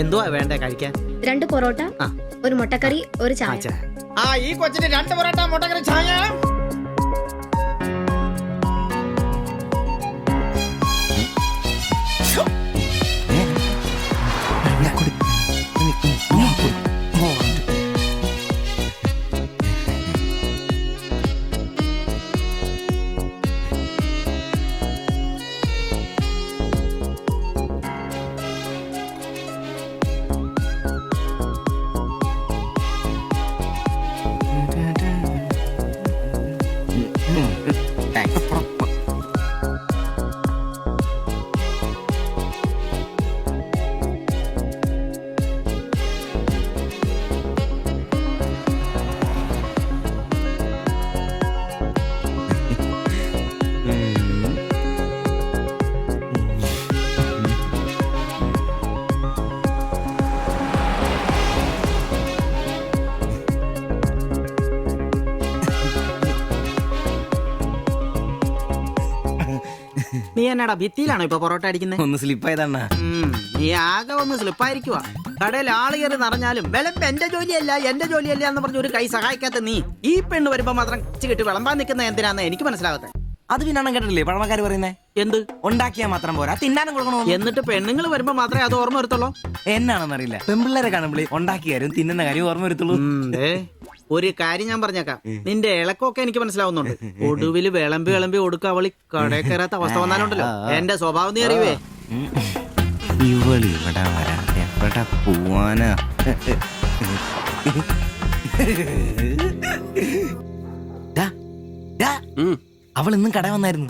എന്തുവാ വേണ്ടേ കഴിക്കാൻ? 2 പൊറോട്ട, ഒരു മുട്ടക്കറി, ഒരു ചായ. ഈ കൊച്ചിന് 2 പൊറോട്ട, മുട്ടക്കറി, ചായ. നീ എന്നാടാ ഭിത്തിയിലാണോ ഇപ്പൊ പൊറോട്ട അടിക്കുന്നത്? ഒന്ന് സ്ലിപ്പായതാണ്. നീ ആകെ ഒന്ന് സ്ലിപ്പായിരിക്കുവാ. കടയിൽ ആള് കയറി നിറഞ്ഞാലും വിളമ്പ് എന്റെ ജോലിയല്ല എന്ന് പറഞ്ഞ ഒരു കൈ സഹായിക്കാത്ത നീ ഈ പെണ്ണ് വരുമ്പോ മാത്രം കെട്ടി വിളമ്പാൻ നിൽക്കുന്ന എന്തിനാന്ന് എനിക്ക് മനസ്സിലാകത്തെ. അത് പിന്നാണ് കേട്ടില്ലേ പഴമക്കാര് പറയുന്നേ? എന്ത് ഉണ്ടാക്കിയാ മാത്രം പോരാ, തിന്നാനും കൊടുക്കണോ. എന്നിട്ട് പെണ്ണുങ്ങൾ വരുമ്പോ മാത്രമേ അത് ഓർമ്മ വരുത്തുള്ളൂ. എന്നാണെന്നറിയില്ല, പെൺപിള്ളേരെ കാണുമ്പോൾ ഉണ്ടാക്കിയാലും തിന്നുന്ന കാര്യം ഓർമ്മ വരുത്തുള്ളൂ. ഒരു കാര്യം ഞാൻ പറഞ്ഞേക്കാം, നിന്റെ ഇളക്കൊക്കെ എനിക്ക് മനസ്സിലാവുന്നുണ്ട്. ഒടുവിൽ വിളമ്പി കൊടുക്ക അവളി കടയിൽ കയറാത്ത അവസ്ഥ വന്നാലുണ്ടല്ലോ എന്റെ സ്വഭാവം നീ അറിയുവേ. ഇവളി ഇവിടെ എവിടെ പോവാനാ? അവൾ ഇന്നും കട വന്നായിരുന്നു.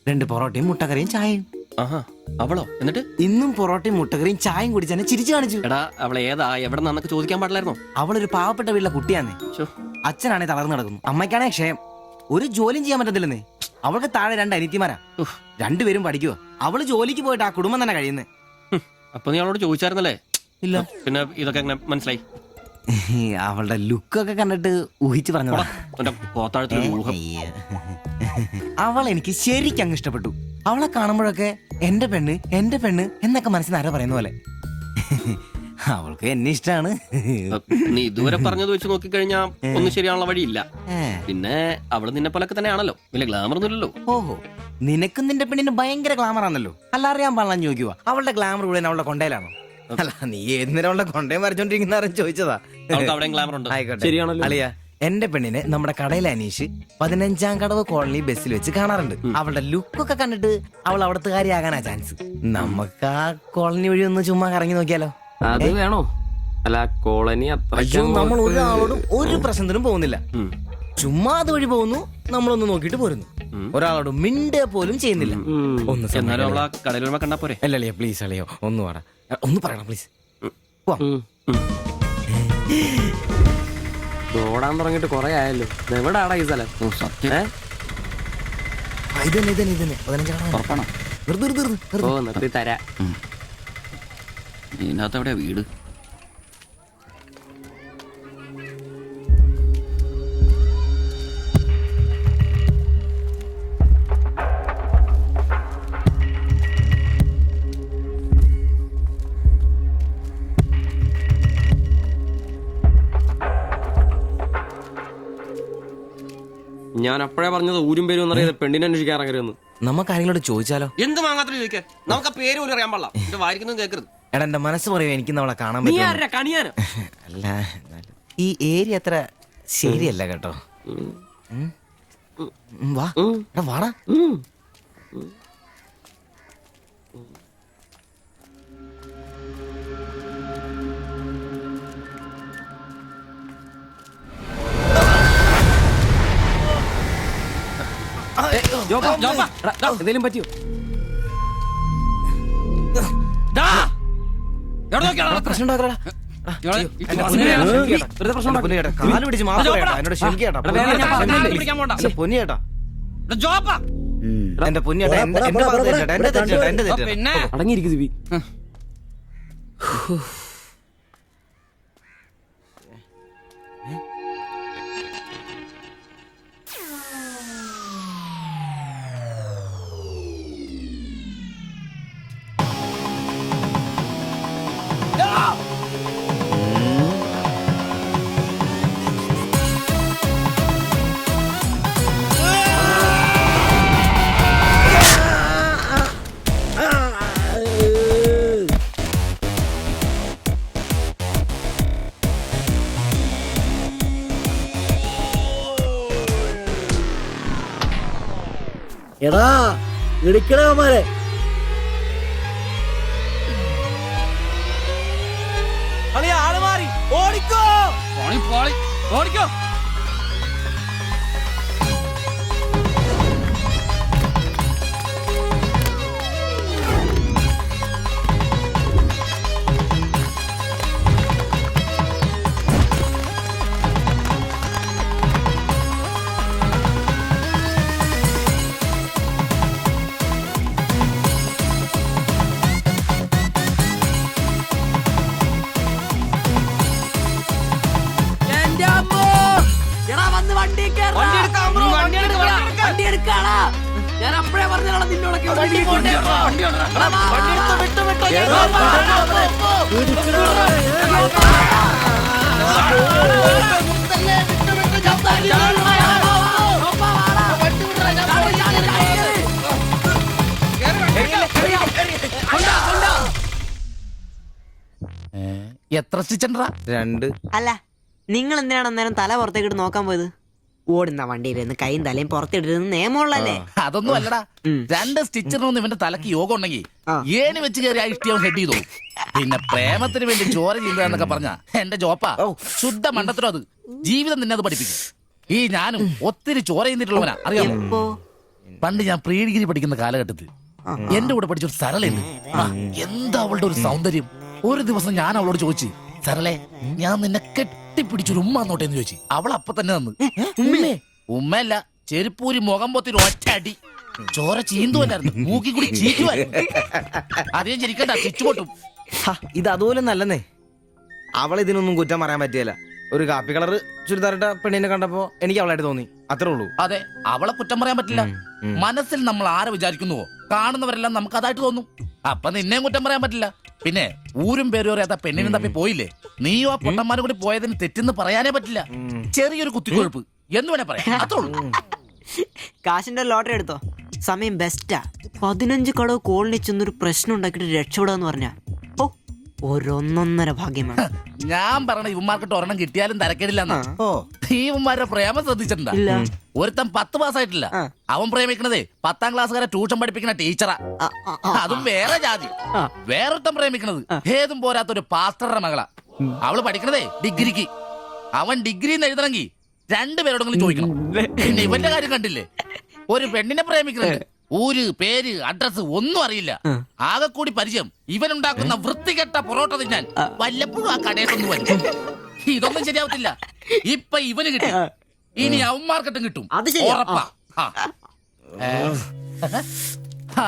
2 പൊറോട്ടയും മുട്ടക്കറിയും ചായയും. അവളോ? എന്നിട്ട് ഇന്നും പൊറോട്ടയും മുട്ടക്കറിയും ചായയും കുടിച്ചെന്നെ ചിരിച്ചു കാണിച്ചു. എടാ അവളെ ഏതാ എവിടെ നിന്നൊക്കെ ചോദിക്കാൻ പാടില്ലായിരുന്നോ? അവളൊരു പാവപ്പെട്ട വീട്ടിലെ കുട്ടിയാന്നേ. അച്ഛനാണെ തളർന്നു കിടക്കുന്നു, അമ്മയ്ക്കാണെ ക്ഷയം. ഒരു ജോലിയും ചെയ്യാൻ പറ്റത്തില്ലെന്നേ. അവൾക്ക് താഴെ 2 അനിയത്തിമാരാ. 2 പേരും പഠിക്കുവോ. അവള് ജോലിക്ക് പോയിട്ട് ആ കുടുംബം തന്നെ കഴിയുന്നേ. അപ്പൊ നീ അവളോട് ചോദിച്ചായിരുന്നല്ലേ? ഇല്ല. പിന്നെ ഇതൊക്കെ എങ്ങനെ മനസ്സിലായി? അവളുടെ ലുക്കൊക്കെ കണ്ടിട്ട് ഊഹിച്ചു പറഞ്ഞതാ. അവൾ എനിക്ക് ശരിക്കും അങ്ങ് ഇഷ്ടപ്പെട്ടു. അവളെ കാണുമ്പോഴൊക്കെ എന്റെ പെണ്ണ് എന്നൊക്കെ മനസ്സിൽ ആരോ പറയുന്ന പോലെ. അവൾക്ക് എന്നെ ഇഷ്ടാണ്. നീ ഇതുവരെ പറഞ്ഞത് വെച്ച് നോക്കിക്കഴിഞ്ഞാ ഒന്നും ശരിയാണുള്ള വഴിയില്ല. പിന്നെ അവള് നിന്നെ പോലൊക്കെ തന്നെയാണല്ലോ, വലിയ ഗ്ലാമർ ഒന്നുമില്ലല്ലോ. ഓഹോ, നിനക്കും നിന്റെ പെണ്ണിന് ഭയങ്കര ഗ്ലാമർ ആണല്ലോ. അല്ല അറിയാൻ പാടില്ല ചോദിക്കുക, അവളുടെ ഗ്ലാമർ മുഴുവൻ അവളുടെ കൊണ്ടയിലാണോ? അല്ല, നീ ഏതിനും അവളുടെ കൊണ്ടയും വരച്ചോണ്ടിരിക്കുന്ന ചോദിച്ചതാ. ശരിയാണല്ലോ അളിയ, എന്റെ പെണ്ണിനെ നമ്മുടെ കടയിലെ അനീഷ് 15-ാം കടവ് കോളനി ബസ്സിൽ വെച്ച് കാണാറുണ്ട്. അവളുടെ ലുക്കൊക്കെ കണ്ടിട്ട് അവൾ അവിടുത്തെ കാര്യമാകാനാ ചാൻസ്. നമുക്ക് ആ കോളനി വഴി ഒന്ന് ചുമ്മാ കറങ്ങി നോക്കിയാലോ? അത് വേണോ? അല്ല, കോളനി നമ്മൾ ഒരാളോടും ഒരു പ്രശ്നത്തിനും പോകുന്നില്ല. ചുമ്മാ അത് വഴി പോകുന്നു, നമ്മളൊന്ന് നോക്കിട്ട് പോരുന്നു. ഒരാളോട് മിണ്ട പോലും ചെയ്യുന്നില്ല. അല്ലല്ലേ, പ്ലീസ് അളിയോ ഒന്ന് വാടാ, ഒന്ന് പറയണം പ്ലീസ്. ഓടാൻ തുടങ്ങിട്ട് കൊറേ ആയല്ലോ. എവിടാടാ ഈ സ്ഥലം? നിർത്തി തരാ. ഇതിനകത്ത് എവിടെയാ വീട്? ഞാൻ അപ്പോഴേ പറഞ്ഞത് ഊരും പേരും എന്നറിയാതെ പെണ്ണിനെ അന്വേഷിക്കാൻ ഇറങ്ങരുതെന്ന്. നമുക്ക് ആരെങ്കിലും ചോദിച്ചാലോ? എന്ത് വാങ്ങാത്ത ചോദിക്കാൻ? നമുക്ക് ആ പേര് പോലും അറിയാൻ പാടില്ല. വായിക്കുന്നതും കേൾക്കരുത്. എടാ, എന്റെ മനസ്സ് പറയും എനിക്ക് നമ്മളെ കാണാൻ പറ്റും. അല്ല, ഈ ഏരിയ അത്ര ശരിയല്ല കേട്ടോ. വാ വാടാ. എന്തേലും പറ്റിയോ? പ്രശ്നം കാല് പിടിച്ച് എന്നോട് ക്ഷമിക്കേട്ടാ. പൊന്നിയേട്ടാ, എന്റെ പൊന്നിയേട്ടാ, എന്റെ തെറ്റേട്ടാ, എന്റെ തെറ്റേട്ടാ. അടങ്ങിയിരിക്കും സിബി. എടാ ഇടിക്കണമാരെ ആള് മാറി ഓടിക്കോ ഓടിക്കോ. ഞാൻ അപ്പഴേ പറഞ്ഞോളാം നിന്നോടൊക്കെ എത്ര സ്റ്റിച്ചണ്ടാ? 2. അല്ല നിങ്ങൾ എന്തിനാണ് അന്നേരം തല പുറത്തേക്കിട്ട് നോക്കാൻ പോയത്? ഓടുന്ന വണ്ടിയിലിരുന്ന് കൈയും തലയും പുറത്തിട്ടിരുന്ന് നിയമമുള്ളല്ലേ? അതൊന്നും അല്ലടാ. 2 സ്റ്റിച്ചറിനൊന്നും ഇവന്റെ തലക്ക് യോഗം ഉണ്ടെങ്കിൽ ഏണി വെച്ച് കയറി ആ ഇഷ്ടിയവൻ ഹെഡ് ചെയ്തോ. പിന്നെ പ്രേമത്തിന് വേണ്ടി ചോര ചെയ്യുന്നതൊക്കെ പറഞ്ഞ എന്റെ ജോപ്പാ ശുദ്ധ മണ്ടത്തിലോ. അത് ജീവിതം നിന്നെ അത് പഠിപ്പിക്കും. ഈ ഞാനും ഒത്തിരി ചോര ചെയ്തിട്ടുള്ളവനാ, അറിയാമോ? പണ്ട് ഞാൻ പ്രീ ഡിഗ്രി പഠിക്കുന്ന കാലഘട്ടത്തിൽ എന്റെ കൂടെ പഠിച്ചൊരു സരളുണ്ട്. എന്താ അവളുടെ ഒരു സൗന്ദര്യം. ഒരു ദിവസം ഞാൻ അവളോട് ചോദിച്ചു, സരളെ ഞാൻ നിന്നെ കെട്ടിപ്പിടിച്ചൊരു ഉമ്മ എന്നോട്ടെ എന്ന് ചോദിച്ചു. അവൾ അപ്പൊ തന്നെ തന്നു. ഉമ്മയല്ല, ചെരുപ്പൂരി മുഖം പൊത്തിരി ഒറ്റ അടി. ചോര ചീന്തുവല്ലായിരുന്നു, മൂക്കി കൂടി ചീറ്റുമായിരുന്നു. അധികം ചിരിക്കണ്ട, ചുറ്റുപൊട്ടും. ഇത് അതുപോലെ നല്ലെന്നേ. അവൾ ഇതിനൊന്നും കുറ്റം പറയാൻ പറ്റിയല്ല. ഒരു കാപ്പി കളർ ചുരിദാറിട്ട പെണ്ണിനെ കണ്ടപ്പോ എനിക്ക് അവളായിട്ട് തോന്നി, അത്രേ ഉള്ളൂ. അതെ, അവളെ കുറ്റം പറയാൻ പറ്റില്ല. മനസ്സിൽ നമ്മൾ ആരെ വിചാരിക്കുന്നുവോ കാണുന്നവരെല്ലാം നമുക്ക് അതായിട്ട് തോന്നും. അപ്പൊ നിന്നെയും കുറ്റം പറയാൻ പറ്റില്ല. പിന്നെ ഊരും പേരും അറിയാത്ത പെണ്ണിനും തപ്പി പോയില്ലേ, നീയും ആ പൊട്ടന്മാരും കൂടി പോയതിന് തെറ്റെന്ന് പറയാനേ പറ്റില്ല. ചെറിയൊരു കുത്തിക്കൊഴുപ്പ് എന്ന് വേണേ പറയാം, അത്രേ ഉള്ളൂ. കാശിന്റെ ലോട്ടറി എടുത്തോ, സമയം ബെസ്റ്റാ. 15 കടവ് കോളനി ചെന്നൊരു പ്രശ്നം ഉണ്ടാക്കിട്ട് രക്ഷപ്പെടാന്ന് പറഞ്ഞ ഒരൊന്നൊന്നര ഭാഗ്യമാണ്. ഞാൻ പറഞ്ഞ ഇവന്മാർക്കിട്ട് ഒരെണ്ണം കിട്ടിയാലും തരക്കേടില്ലെന്നാ. ഇവന്മാരുടെ പ്രേമം ശ്രദ്ധിച്ചിട്ടുണ്ടാ? ഒരുത്തൻ 10 പാസ്സായിട്ടില്ല. അവൻ പ്രേമിക്കണതേ 10ാം ക്ലാസ്സുകാരെ ട്യൂഷൻ പഠിപ്പിക്കുന്ന ടീച്ചറാ. അതും വേറെ ജാതി. വേറൊരുത്തൻ പ്രേമിക്കണത് ഏതും പോരാത്തൊരു പാസ്റ്ററുടെ മകളാ. അവള് പഠിക്കണതേ ഡിഗ്രിക്ക്. അവൻ ഡിഗ്രി എഴുതണമെങ്കിൽ 2 പേരോടെങ്കിലും ചോദിക്കണം. പിന്നെ ഇവന്റെ കാര്യം കണ്ടില്ലേ, ഒരു പെണ്ണിനെ പ്രേമിക്കുന്നത് ഊര് പേര് അഡ്രസ് ഒന്നും അറിയില്ല. ആകെ കൂടി പരിചയം ഇവനുണ്ടാക്കുന്ന വൃത്തികെട്ട പൊറോട്ട തിന്നാൻ വല്ലപ്പോഴും ആ കടയിലൊന്നും വരും. ഇതൊന്നും ശരിയാവത്തില്ല. ഇപ്പൊ ഇവന് കിട്ടി, ഇനി അവന്മാർക്കിട്ടും കിട്ടും, ഉറപ്പാ.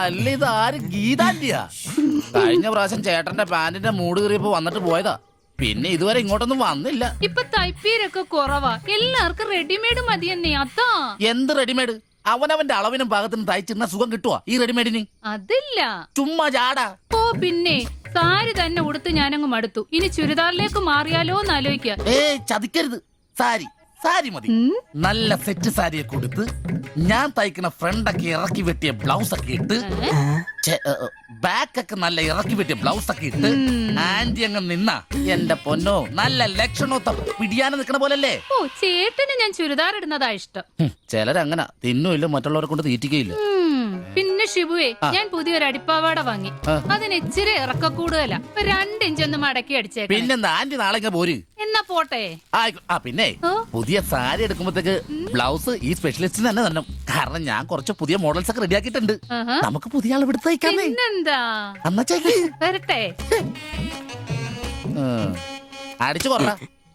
അല്ല, ഇതാര് ഗീതാന്റിയാ? കഴിഞ്ഞ പ്രാവശ്യം ചേട്ടന്റെ പാന്റിന്റെ മൂട് കയറിയപ്പോ വന്നിട്ട് പോയതാ. പിന്നെ ഇതുവരെ ഇങ്ങോട്ടൊന്നും വന്നില്ല. ഇപ്പൊ തയ്പ്പീരൊക്കെ കുറവാ, എല്ലാവർക്കും റെഡിമെയ്ഡ് മതിയെന്നേ. അതാ. എന്ത് റെഡിമെയ്ഡ്? അവനവന്റെ അളവിനും പാകത്തിനും തയ്ച്ചിരുന്ന സുഖം കിട്ടുവാ ഈ റെഡിമെയ്ഡിന്? അതില്ല, ചുമ്മാ ജാടാ. ഓ പിന്നെ സാരി തന്നെ ഉടുത്ത് ഞാനങ്ങ് മടുത്തു. ഇനി ചുരിദാറിലേക്ക് മാറിയാലോ എന്ന് ആലോചിക്ക. ചതിക്കരുത്. സാരി മതി. നല്ല സെറ്റ് സാരിയൊക്കെ കൊടുത്ത് ഞാൻ തയ്ക്കുന്ന ഫ്രണ്ടൊക്കെ ഇറക്കി വെട്ടിയ ബ്ലൗസ് ഒക്കെ ഇട്ട്, ബാക്കൊക്കെ നല്ല ഇറക്കി വെട്ടിയ ബ്ലൗസ് ഒക്കെ ഇട്ട് ആന്റി അങ്ങ് നിന്ന എന്റെ പൊന്നോ നല്ല ലക്ഷണത്തെ പിടിയാനെ നിക്കണ പോലല്ലേ. ഓ, ചേട്ടന് ഞാൻ ചുരിദാർ ഇടുന്നതാ ഇഷ്ടം. ചിലരങ്ങനെ തിന്നുമില്ല, മറ്റുള്ളവരെ കൊണ്ട് തീറ്റിക്കയില്ല. പിന്നെ ഷിബുവേ, ഞാൻ പുതിയൊരു അടിപ്പാവാട വാങ്ങി. അതിന് ഇച്ചിരി ഇറക്ക കൂടുതലാ. 2 ഇഞ്ച് ഒന്ന് മടക്കി അടിച്ചേക്കാം. പിന്നെന്താ, ആന്റി നാളെ പോര്. എന്നാ പോട്ടെ. പിന്നെ പുതിയ സാരി എടുക്കുമ്പോഴത്തേക്ക് ബ്ലൗസ് ഈ സ്പെഷ്യലിസ്റ്റിന് തന്നെ തന്നെ. കാരണം ഞാൻ കുറച്ച് പുതിയ മോഡൽസ് ഒക്കെ റെഡിയാക്കിയിട്ടുണ്ട്. നമുക്ക് പുതിയ ആൾ എടുത്ത് തയ്ക്കാമേ. പിന്നെന്താ, വരട്ടെ. അടിച്ചു കൊറ.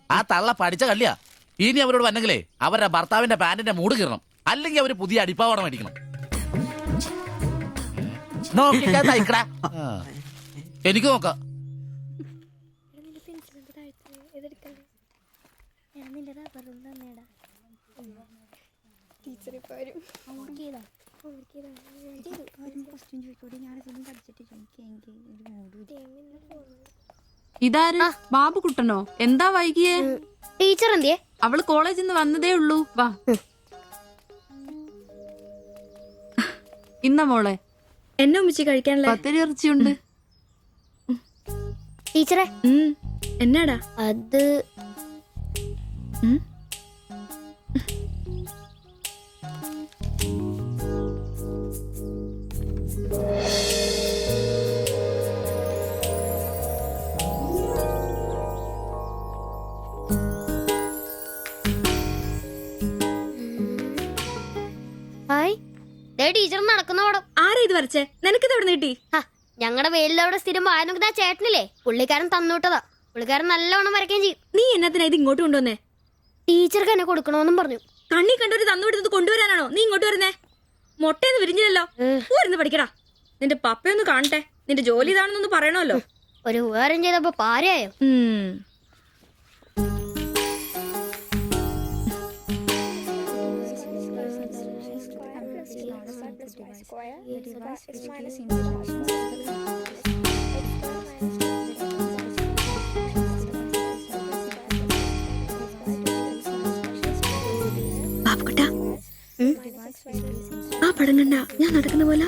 ആ തള്ള പഠിച്ച കല്യാ. ഇനി അവരോട് വന്നെങ്കിലേ അവരുടെ ഭർത്താവിന്റെ പാന്റിന്റെ മൂട് കീറണം, അല്ലെങ്കിൽ അവര് പുതിയ അടിപ്പാവട മേടിക്കണം. എനിക്ക് നോക്കാം. ഇതാര്? ബാബുക്കുട്ടനോ? എന്താ വൈകിയേ? ടീച്ചർ എന്തിയെ? അവള് കോളേജിൽ നിന്ന് വന്നതേ ഉള്ളൂ. വാ. ഇന്ന മോളെ എന്നെ ഉമ്മിച്ച് കഴിക്കാനുള്ള പത്തിരി ഇറച്ചിയുണ്ട്. ടീച്ചറെ എന്നാടാ അത്? ഇത് വരച്ചേ? നിനക്കിത് എവിടെ കിട്ടി? ഞങ്ങളുടെ വീട്ടിലവിടെ സ്ഥിരം വായനോക്കുന്ന ആ ചേട്ടനില്ലേ, പുള്ളിക്കാരൻ തന്നുവിട്ടതാ. പുള്ളിക്കാരൻ നല്ലോണം വരയ്ക്കുകയും ചെയ്യും. നീ എന്നത്തിനാ ഇത് ഇങ്ങോട്ട് കൊണ്ടുവന്നേ? ടീച്ചർക്ക് എന്നെ കൊടുക്കണോന്നും പറഞ്ഞു. കണ്ണി കണ്ടൊരു തന്നുവിട്ടത് കൊണ്ടുവരാനാണോ നീ ഇങ്ങോട്ട് വരുന്നേ? മുട്ടയൊന്നും വിരിഞ്ഞില്ലല്ലോ. പോരുന്ന് പഠിക്കടാ. നിന്റെ പപ്പയൊന്ന് കാണട്ടെ. നിന്റെ ജോലി ഇതാണെന്നൊന്ന് പറയണമല്ലോ. ഒരു ഉപകാരം ചെയ്തപ്പോ പാരയായോ? ബാബുക്കുട്ടാ, ആ പടം കണ്ട ഞാൻ നടക്കുന്ന പോലെ